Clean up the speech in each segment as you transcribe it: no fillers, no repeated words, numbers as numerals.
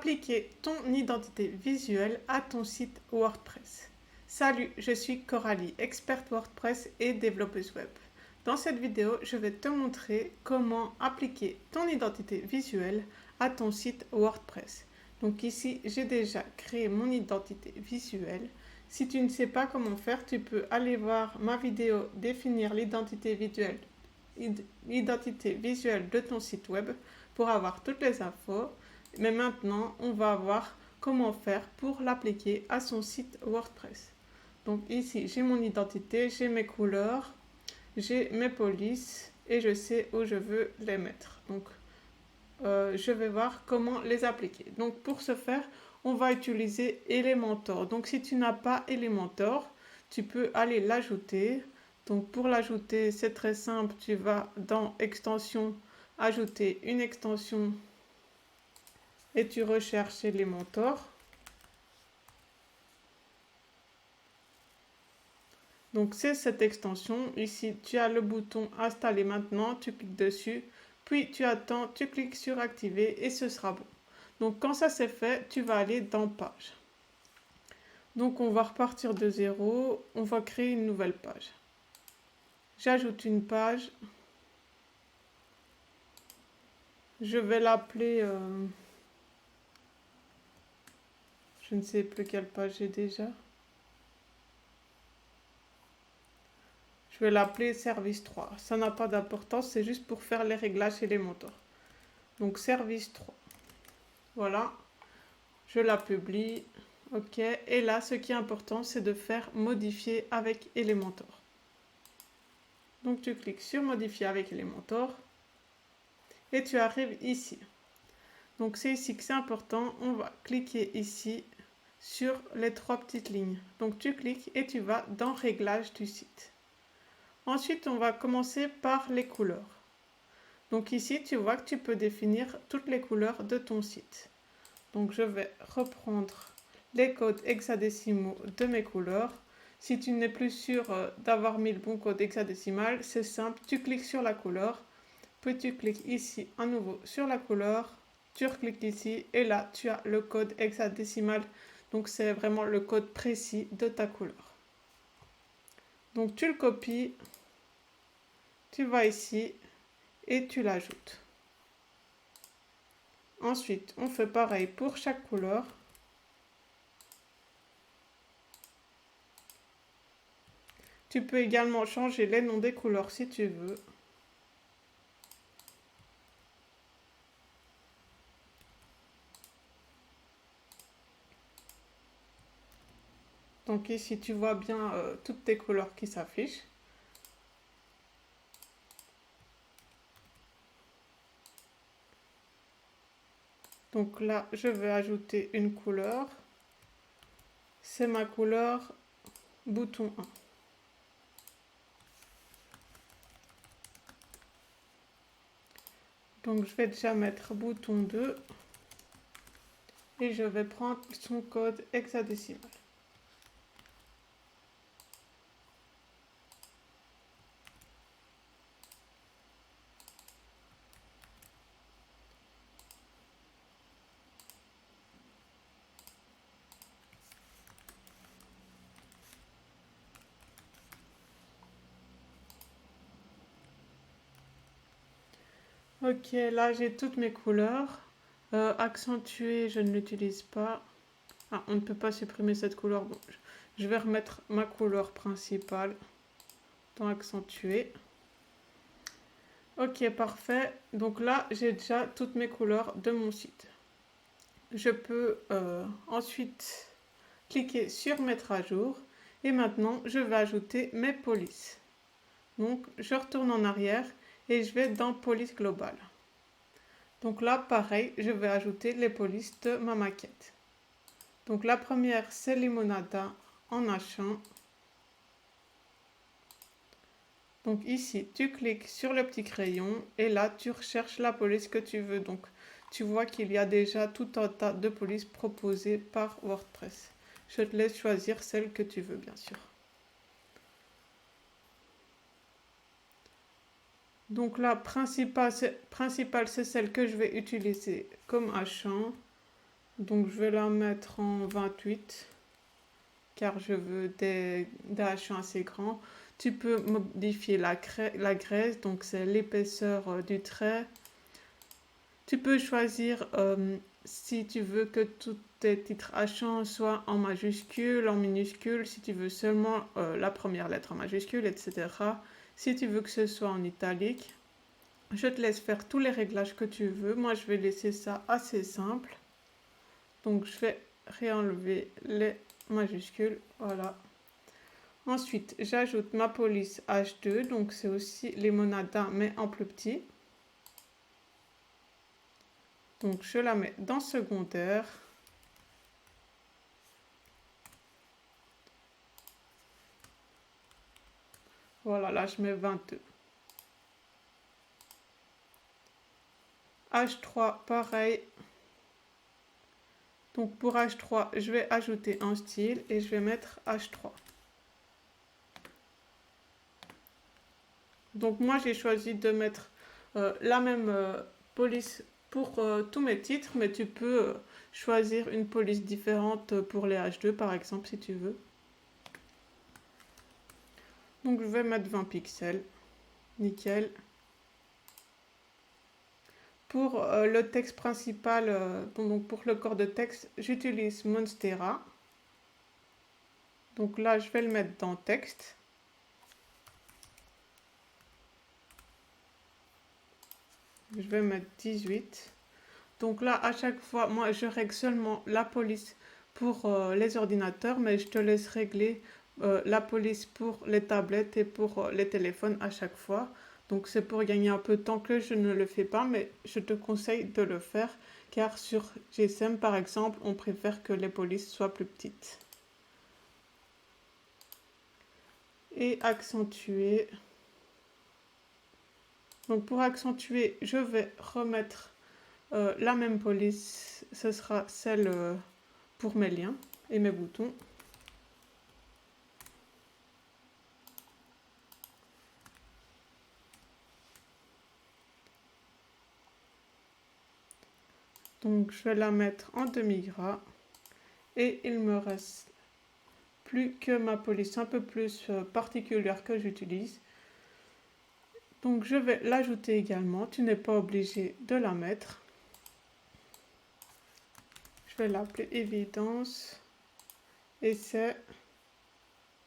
appliquer ton identité visuelle à ton site WordPress. Salut, je suis Coralie, experte WordPress et développeuse web. Dans cette vidéo, je vais te montrer comment appliquer ton identité visuelle à ton site WordPress. Donc ici, j'ai déjà créé mon identité visuelle. Si tu ne sais pas comment faire, tu peux aller voir ma vidéo définir l'identité visuelle de ton site web pour avoir toutes les infos. Mais maintenant, on va voir comment faire pour l'appliquer à son site WordPress. Donc ici, j'ai mon identité, j'ai mes couleurs, j'ai mes polices et je sais où je veux les mettre. Donc, je vais voir comment les appliquer. Donc, pour ce faire, on va utiliser Elementor. Donc, si tu n'as pas Elementor, tu peux aller l'ajouter. Donc, pour l'ajouter, c'est très simple. Tu vas dans Extensions, ajouter une extension et tu recherches Elementor. Donc c'est cette extension. Ici, tu as le bouton Installer maintenant. Tu cliques dessus. Puis tu attends, tu cliques sur Activer et ce sera bon. Donc quand ça c'est fait, tu vas aller dans Page. Donc on va repartir de zéro. On va créer une nouvelle page. J'ajoute une page. Je vais l'appeler... je ne sais plus quelle page j'ai déjà. Je vais l'appeler service 3. Ça n'a pas d'importance, c'est juste pour faire les réglages Elementor. Donc service 3. Voilà. Je la publie. OK. Et là, ce qui est important, c'est de faire modifier avec Elementor. Donc tu cliques sur modifier avec Elementor. Et tu arrives ici. Donc c'est ici que c'est important. On va cliquer ici sur les trois petites lignes. Donc tu cliques et tu vas dans Réglages du site. Ensuite, on va commencer par les couleurs. Donc ici, tu vois que tu peux définir toutes les couleurs de ton site. Donc je vais reprendre les codes hexadécimaux de mes couleurs. Si tu n'es plus sûr d'avoir mis le bon code hexadécimal, c'est simple, tu cliques sur la couleur, puis tu cliques ici à nouveau sur la couleur, tu recliques ici et là tu as le code hexadécimal. Donc c'est vraiment le code précis de ta couleur. Donc tu le copies, tu vas ici et tu l'ajoutes. Ensuite, on fait pareil pour chaque couleur. Tu peux également changer les noms des couleurs si tu veux. Donc ici, tu vois bien toutes tes couleurs qui s'affichent. Donc là, je vais ajouter une couleur. C'est ma couleur bouton 1. Donc je vais déjà mettre bouton 2 et je vais prendre son code hexadécimal. Ok, là j'ai toutes mes couleurs. Accentuer, je ne l'utilise pas. Ah, on ne peut pas supprimer cette couleur. Bon, je vais remettre ma couleur principale dans accentuer. Ok, parfait. Donc là, j'ai déjà toutes mes couleurs de mon site. Je peux ensuite cliquer sur mettre à jour. Et maintenant, je vais ajouter mes polices. Donc, je retourne en arrière et je vais dans police globale. Donc là, pareil, je vais ajouter les polices de ma maquette. Donc la première, c'est Limonada en H1. Donc ici, tu cliques sur le petit crayon et là, tu recherches la police que tu veux. Donc tu vois qu'il y a déjà tout un tas de polices proposées par WordPress. Je te laisse choisir celle que tu veux, bien sûr. Donc la principale, c'est celle que je vais utiliser comme H1. Donc je vais la mettre en 28 car je veux des H1 assez grands. Tu peux modifier la graisse, donc c'est l'épaisseur du trait. Tu peux choisir si tu veux que tous tes titres H1 soient en majuscule, en minuscule, si tu veux seulement la première lettre en majuscule, etc. Si tu veux que ce soit en italique, je te laisse faire tous les réglages que tu veux. Moi, je vais laisser ça assez simple. Donc, je vais réenlever les majuscules. Voilà. Ensuite, j'ajoute ma police H2. Donc, c'est aussi les monadins, mais en plus petit. Donc, je la mets dans secondaire. Voilà, là, je mets 22. H3, pareil. Donc, pour H3, je vais ajouter un style et je vais mettre H3. Donc, moi, j'ai choisi de mettre la même police pour tous mes titres, mais tu peux choisir une police différente pour les H2, par exemple, si tu veux. Donc, je vais mettre 20 pixels. Nickel. Pour le texte principal, donc pour le corps de texte, j'utilise Monstera. Donc là, je vais le mettre dans texte. Je vais mettre 18. Donc là, à chaque fois, moi, je règle seulement la police pour les ordinateurs, mais je te laisse régler la police pour les tablettes et pour les téléphones à chaque fois. Donc c'est pour gagner un peu de temps que je ne le fais pas, mais je te conseille de le faire, car sur GSM, par exemple, on préfère que les polices soient plus petites. Et accentuer. Donc pour accentuer, je vais remettre la même police, ce sera celle pour mes liens et mes boutons. Donc je vais la mettre en demi-gras et il me reste plus que ma police un peu plus particulière que j'utilise. Donc je vais l'ajouter également, tu n'es pas obligé de la mettre. Je vais l'appeler évidence et c'est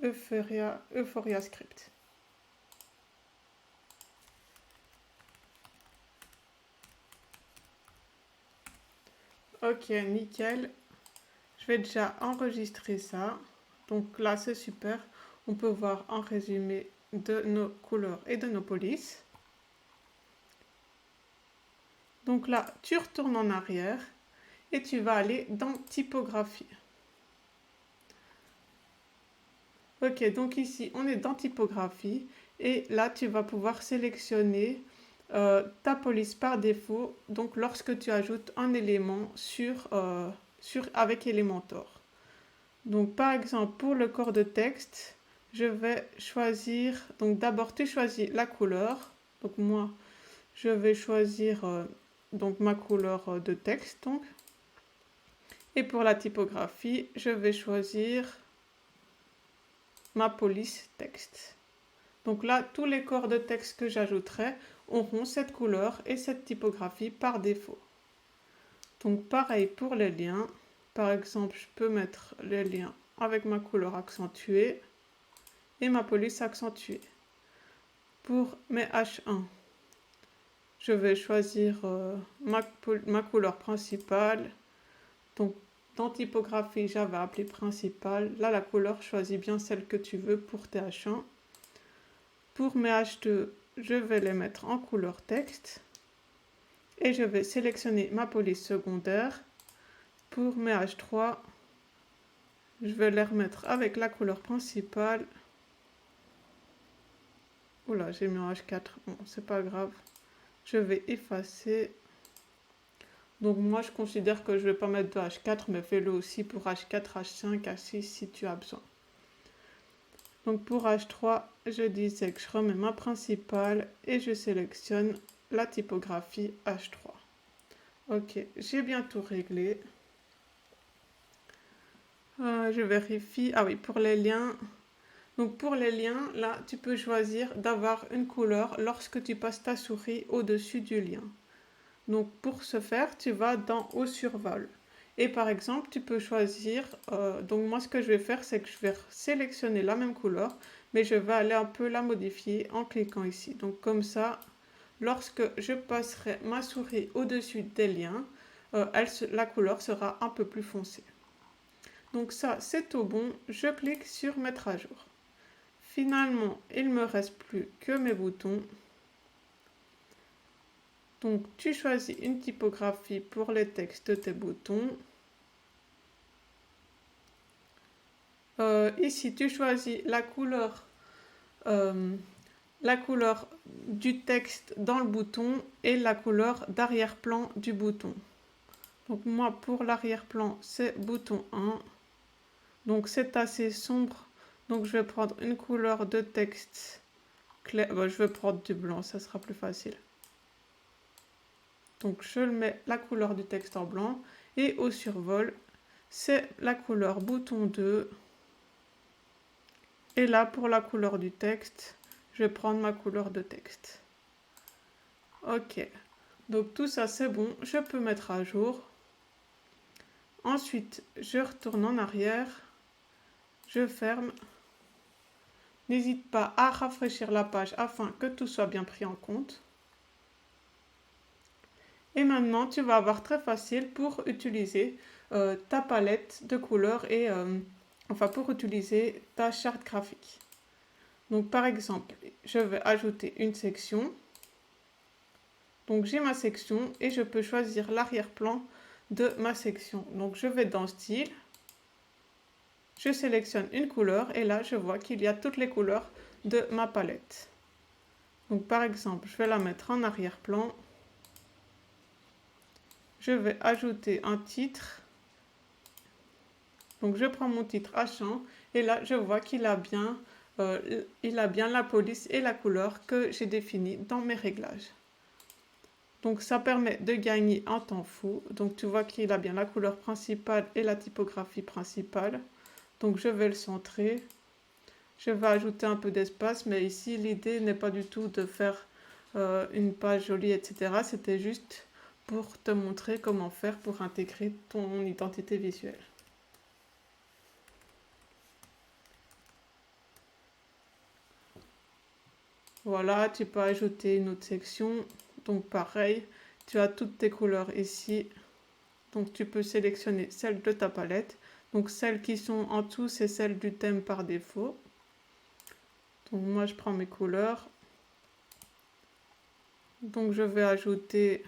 Euphoria Script. Ok, nickel. Je vais déjà enregistrer ça. Donc là, c'est super. On peut voir un résumé de nos couleurs et de nos polices. Donc là, tu retournes en arrière et tu vas aller dans typographie. Ok, donc ici, on est dans typographie et là, tu vas pouvoir sélectionner ta police par défaut. Donc lorsque tu ajoutes un élément avec Elementor. Donc par exemple, pour le corps de texte, je vais choisir, donc d'abord tu choisis la couleur. Donc moi, je vais choisir donc ma couleur de texte. Donc. Et pour la typographie, je vais choisir ma police texte. Donc là, tous les corps de texte que j'ajouterai auront cette couleur et cette typographie par défaut. Donc pareil pour les liens. Par exemple, je peux mettre les liens avec ma couleur accentuée et ma police accentuée. Pour mes H1, je vais choisir ma couleur principale. Donc dans typographie, j'avais appelé principale. Là, la couleur, choisis bien celle que tu veux pour tes H1. Pour mes H2, je vais les mettre en couleur texte. Et je vais sélectionner ma police secondaire. Pour mes H3, je vais les remettre avec la couleur principale. Oula, j'ai mis un H4. Bon, c'est pas grave. Je vais effacer. Donc moi, je considère que je ne vais pas mettre de H4, mais fais-le aussi pour H4, H5, H6 si tu as besoin. Donc pour H3, je disais que je remets ma principale et je sélectionne la typographie H3. Ok, j'ai bien tout réglé. Je vérifie. Ah oui, pour les liens. Donc pour les liens, là, tu peux choisir d'avoir une couleur lorsque tu passes ta souris au-dessus du lien. Donc pour ce faire, tu vas dans Au survol. Et par exemple, tu peux choisir, donc moi ce que je vais faire, c'est que je vais sélectionner la même couleur, mais je vais aller un peu la modifier en cliquant ici. Donc comme ça, lorsque je passerai ma souris au-dessus des liens, la couleur sera un peu plus foncée. Donc ça, c'est tout bon. Je clique sur Mettre à jour. Finalement, il ne me reste plus que mes boutons. Donc tu choisis une typographie pour les textes de tes boutons. Ici, tu choisis la couleur du texte dans le bouton et la couleur d'arrière-plan du bouton. Donc moi, pour l'arrière-plan, c'est bouton 1. Donc c'est assez sombre. Donc je vais prendre une couleur de texte clair. Je vais prendre du blanc, ça sera plus facile. Donc je mets la couleur du texte en blanc. Et au survol, c'est la couleur bouton 2. Et là, pour la couleur du texte, je vais prendre ma couleur de texte. Ok. Donc tout ça, c'est bon. Je peux mettre à jour. Ensuite, je retourne en arrière. Je ferme. N'hésite pas à rafraîchir la page afin que tout soit bien pris en compte. Et maintenant, tu vas avoir très facile pour utiliser ta palette de couleurs et pour utiliser ta charte graphique. Donc par exemple, je vais ajouter une section. Donc j'ai ma section et je peux choisir l'arrière-plan de ma section. Donc je vais dans Style. Je sélectionne une couleur et là je vois qu'il y a toutes les couleurs de ma palette. Donc par exemple, je vais la mettre en arrière-plan. Je vais ajouter un titre. Donc je prends mon titre à champ et là je vois qu'il a bien la police et la couleur que j'ai définie dans mes réglages. Donc ça permet de gagner un temps fou. Donc tu vois qu'il a bien la couleur principale et la typographie principale. Donc je vais le centrer. Je vais ajouter un peu d'espace, mais ici l'idée n'est pas du tout de faire une page jolie, etc. C'était juste pour te montrer comment faire pour intégrer ton identité visuelle. Voilà, tu peux ajouter une autre section. Donc pareil, tu as toutes tes couleurs ici. Donc tu peux sélectionner celles de ta palette. Donc celles qui sont en dessous, c'est celles du thème par défaut. Donc moi je prends mes couleurs. Donc je vais ajouter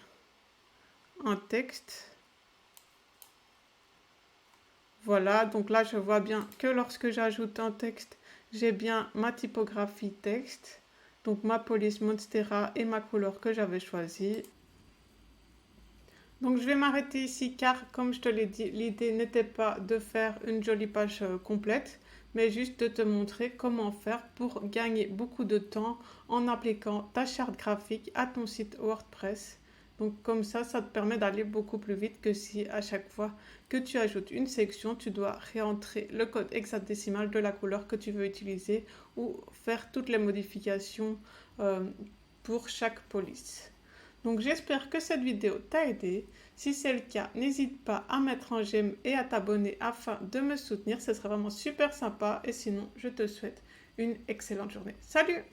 un texte. Voilà, donc là je vois bien que lorsque j'ajoute un texte, j'ai bien ma typographie texte. Donc ma police Monstera et ma couleur que j'avais choisie. Donc je vais m'arrêter ici car comme je te l'ai dit, l'idée n'était pas de faire une jolie page complète, mais juste de te montrer comment faire pour gagner beaucoup de temps en appliquant ta charte graphique à ton site WordPress. Donc comme ça te permet d'aller beaucoup plus vite que si à chaque fois que tu ajoutes une section, tu dois réentrer le code hexadécimal de la couleur que tu veux utiliser ou faire toutes les modifications pour chaque police. Donc j'espère que cette vidéo t'a aidé. Si c'est le cas, n'hésite pas à mettre un j'aime et à t'abonner afin de me soutenir. Ce serait vraiment super sympa. Et sinon, je te souhaite une excellente journée. Salut!